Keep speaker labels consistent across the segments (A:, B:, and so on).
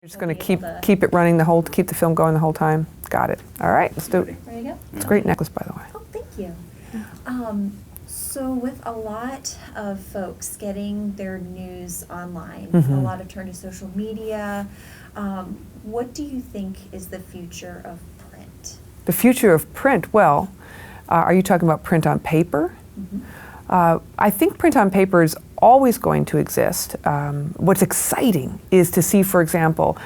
A: You're just going to keep it running keep the film going the whole time. Got it. All right, let's do it.
B: There you go.
A: It's a great necklace, by the way.
B: Oh, thank you. So with a lot of folks getting their news online, a lot of turn to social media, what do you think is the future of print?
A: The future of print? Well, are you talking about print on paper? I think print on paper is always going to exist. What's exciting is to see, for example,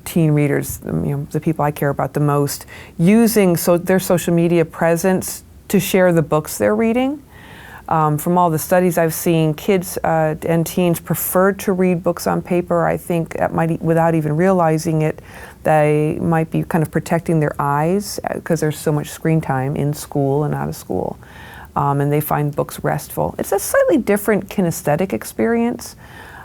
A: teen readers, the people I care about the most, using their social media presence to share the books they're reading. From all the studies I've seen, kids and teens prefer to read books on paper. I think that without even realizing it, they might be kind of protecting their eyes because there's so much screen time in school and out of school. And they find books restful. It's a slightly different kinesthetic experience.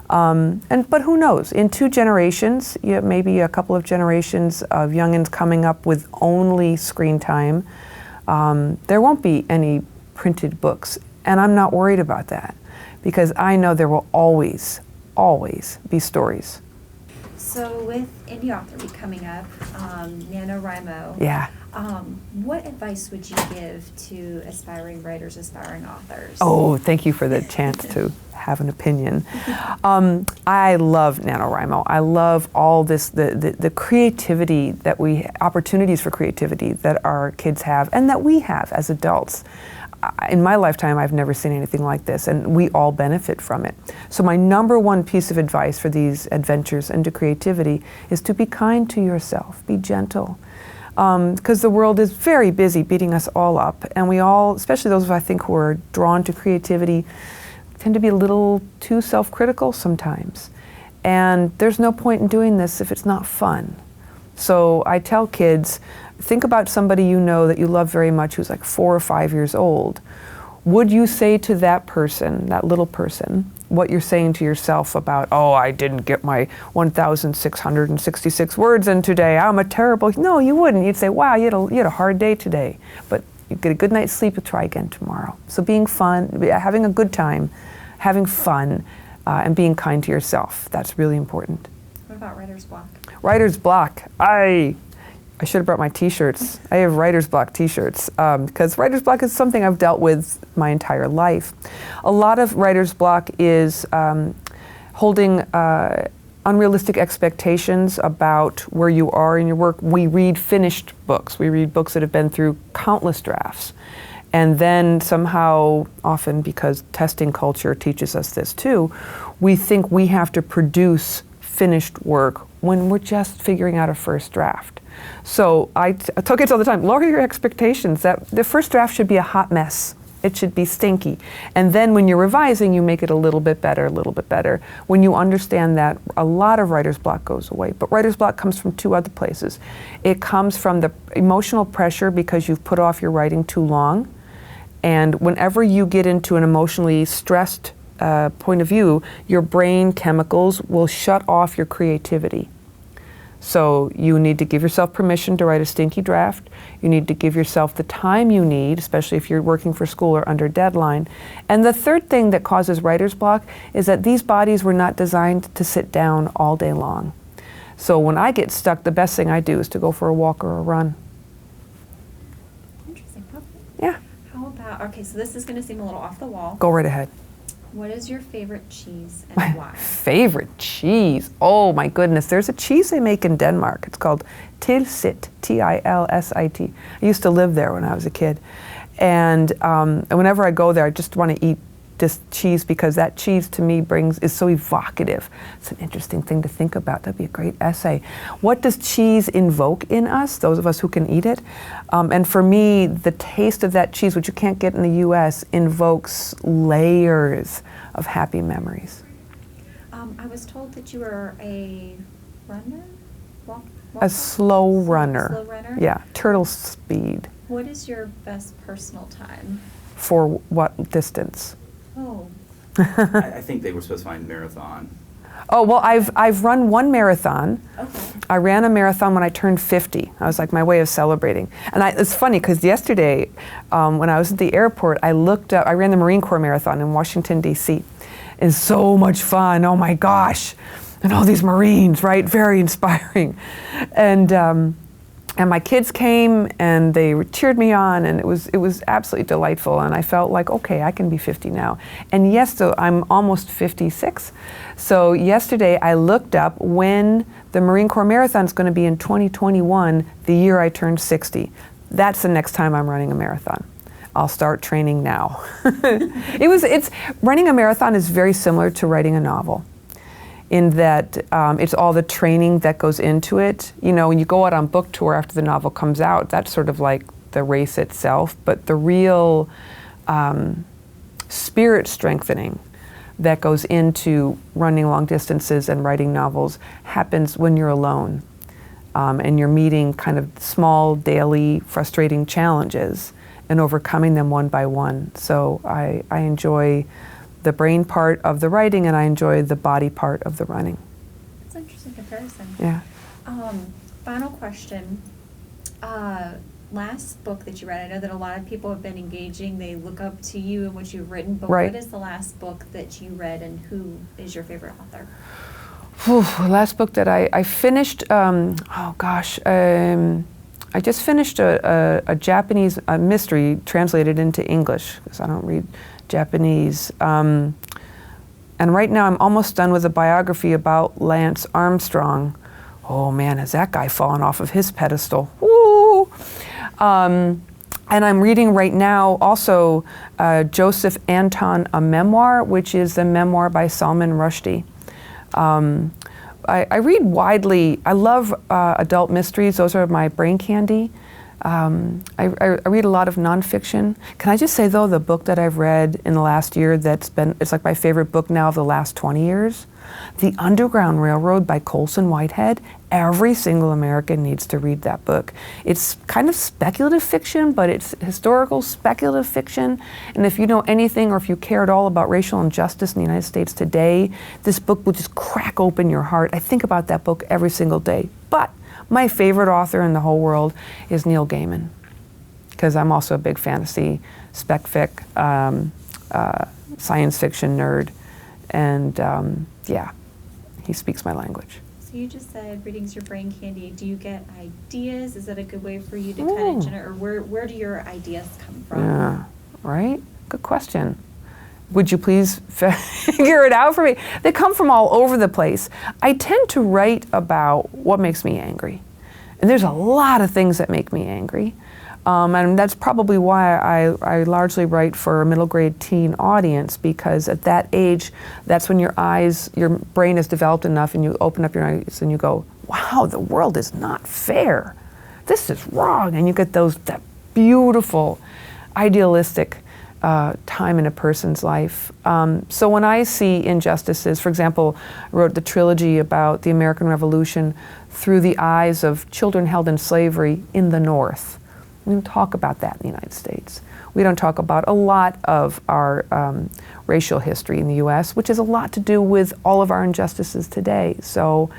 A: But who knows? In 2 generations, maybe a couple of generations of youngins coming up with only screen time, there won't be any printed books. And I'm not worried about that because I know there will always, always be stories.
B: So with Indie Author Week coming up, NaNoWriMo,
A: yeah.
B: What advice would you give to aspiring writers, aspiring authors?
A: Oh, thank you for the chance to have an opinion. I love NaNoWriMo. I love all this, the creativity opportunities for creativity that our kids have and that we have as adults. In my lifetime, I've never seen anything like this, and we all benefit from it. So my number one piece of advice for these adventures into creativity is to be kind to yourself, be gentle. Because the world is very busy beating us all up, and we all, especially those of us I think who are drawn to creativity, tend to be a little too self-critical sometimes. And there's no point in doing this if it's not fun. So I tell kids, think about somebody you know that you love very much who's like 4 or 5 years old. Would you say to that person, that little person, what you're saying to yourself about, oh, I didn't get my 1,666 words in today, I'm a terrible... No, you wouldn't. You'd say, wow, you had a hard day today, but you get a good night's sleep, you'll try again tomorrow. So being fun, having a good time, having fun, and being kind to yourself, that's really important.
B: What about writer's block?
A: Writer's block. I should have brought my t-shirts. I have writer's block t-shirts because writer's block is something I've dealt with my entire life. A lot of writer's block is holding unrealistic expectations about where you are in your work. We read finished books. We read books that have been through countless drafts. And then somehow, often because testing culture teaches us this too, we think we have to produce finished work when we're just figuring out a first draft. So I tell kids all the time, lower your expectations. That the first draft should be a hot mess. It should be stinky. And then when you're revising, you make it a little bit better, a little bit better. When you understand that, a lot of writer's block goes away. But writer's block comes from 2 other places. It comes from the emotional pressure because you've put off your writing too long. And whenever you get into an emotionally stressed point of view, your brain chemicals will shut off your creativity. So you need to give yourself permission to write a stinky draft. You need to give yourself the time you need, especially if you're working for school or under deadline. And the third thing that causes writer's block is that these bodies were not designed to sit down all day long. So when I get stuck, the best thing I do is to go for a walk or a run.
B: Interesting. Okay.
A: Yeah.
B: How about, okay, so this is going to seem a little off the wall.
A: Go right ahead.
B: What is your favorite cheese and why?
A: Favorite cheese? Oh my goodness, there's a cheese they make in Denmark. It's called Tilsit, Tilsit. I used to live there when I was a kid. And whenever I go there, I just want to eat this cheese because that cheese to me is so evocative. It's an interesting thing to think about. That'd be a great essay. What does cheese invoke in us, those of us who can eat it? And for me, the taste of that cheese, which you can't get in the US, invokes layers of happy memories.
B: I was told that you were a runner?
A: A slow runner.
B: Slow runner?
A: Yeah, turtle speed.
B: What is your best personal time?
A: For what distance?
B: Oh.
C: I think they were supposed to find marathon.
A: Oh, well, I've run 1 marathon.
B: Okay.
A: I ran a marathon when I turned 50. I was like my way of celebrating. And it's funny because yesterday when I was at the airport, I looked up, I ran the Marine Corps Marathon in Washington, D.C. It's so much fun, oh my gosh. and all these Marines, right? Very inspiring. And my kids came and they cheered me on, and it was absolutely delightful. And I felt like, okay, I can be 50 now. And yes, so I'm almost 56. So yesterday I looked up when the Marine Corps Marathon is going to be in 2021, the year I turned 60. That's the next time I'm running a marathon. I'll start training now. Running a marathon is very similar to writing a novel, in that it's all the training that goes into it. You know, when you go out on book tour after the novel comes out, that's sort of like the race itself, but the real spirit strengthening that goes into running long distances and writing novels happens when you're alone, and you're meeting kind of small, daily, frustrating challenges and overcoming them one by one. So I enjoy the brain part of the writing, and I enjoy the body part of the running.
B: That's an interesting comparison.
A: Yeah.
B: Final question. Last book that you read, I know that a lot of people have been engaging, they look up to you and what you've written, but
A: right.
B: What is the last book that you read, and who is your favorite author?
A: Last book that I finished, I just finished a Japanese mystery translated into English, because I don't read Japanese. And right now I'm almost done with a biography about Lance Armstrong. Oh man, has that guy fallen off of his pedestal. Woo! And I'm reading right now also Joseph Anton, a memoir, which is a memoir by Salman Rushdie. I read widely. I love adult mysteries. Those are my brain candy. I read a lot of nonfiction. Can I just say, though, the book that I've read in the last year it's like my favorite book now of the last 20 years, The Underground Railroad by Colson Whitehead. Every single American needs to read that book. It's kind of speculative fiction, but it's historical speculative fiction. And if you know anything, or if you care at all about racial injustice in the United States today, this book will just crack open your heart. I think about that book every single day. But my favorite author in the whole world is Neil Gaiman, because I'm also a big fantasy, spec fic, science fiction nerd. And yeah, he speaks my language.
B: So you just said reading's your brain candy. Do you get ideas? Is that a good way for you to kind of generate, or where do your ideas come from?
A: Yeah, right? Good question. Would you please figure it out for me? They come from all over the place. I tend to write about what makes me angry. And there's a lot of things that make me angry. And that's probably why I largely write for a middle grade teen audience, because at that age, that's when your brain is developed enough, and you open up your eyes and you go, wow, the world is not fair. This is wrong. And you get that beautiful, idealistic time in a person's life. So when I see injustices, for example, I wrote the trilogy about the American Revolution through the eyes of children held in slavery in the North. We don't talk about that in the United States. We don't talk about a lot of our racial history in the US, which has a lot to do with all of our injustices today. So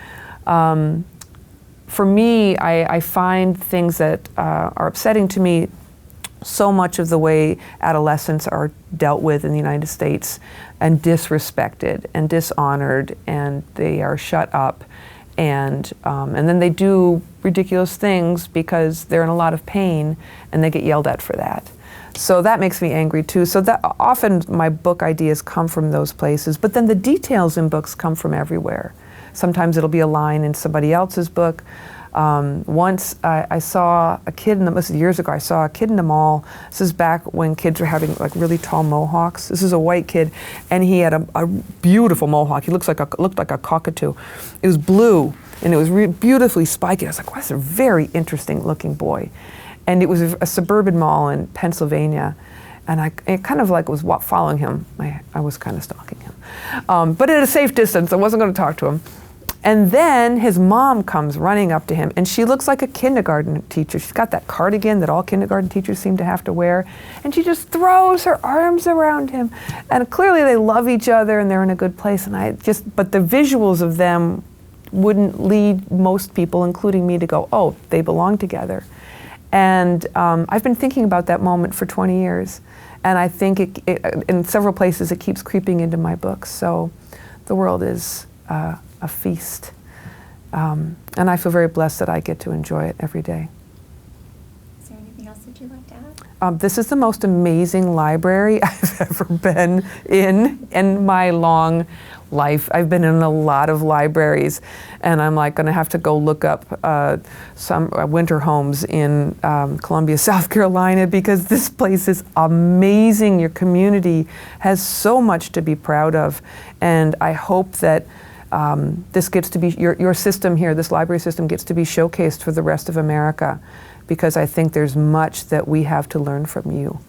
A: for me, I find things that are upsetting to me. So much of the way adolescents are dealt with in the United States, and disrespected and dishonored, and they are shut up, and then they do ridiculous things because they're in a lot of pain, and they get yelled at for that. So that makes me angry too. So that often my book ideas come from those places, but then the details in books come from everywhere. Sometimes it'll be a line in somebody else's book. Once I saw a kid, this was years ago, I saw a kid in the mall. This is back when kids were having like really tall mohawks. This is a white kid, and he had a beautiful mohawk. He looked like a cockatoo. It was blue, and it was beautifully spiky. I was like, wow, that's a very interesting looking boy. And it was a suburban mall in Pennsylvania. And I kind of like was following him. I was kind of stalking him. But at a safe distance, I wasn't going to talk to him. And then his mom comes running up to him, and she looks like a kindergarten teacher. She's got that cardigan that all kindergarten teachers seem to have to wear, and she just throws her arms around him. And clearly they love each other and they're in a good place. And but the visuals of them wouldn't lead most people, including me, to go, oh, they belong together. And I've been thinking about that moment for 20 years. And I think in several places it keeps creeping into my books. So the world is a feast. And I feel very blessed that I get to enjoy it every day.
B: Is there anything else that you'd like to add?
A: This is the most amazing library I've ever been in my long life. I've been in a lot of libraries, and I'm like going to have to go look up some winter homes in Columbia, South Carolina, because this place is amazing. Your community has so much to be proud of, and I hope that this gets to be, your system here, this library system gets to be showcased for the rest of America, because I think there's much that we have to learn from you.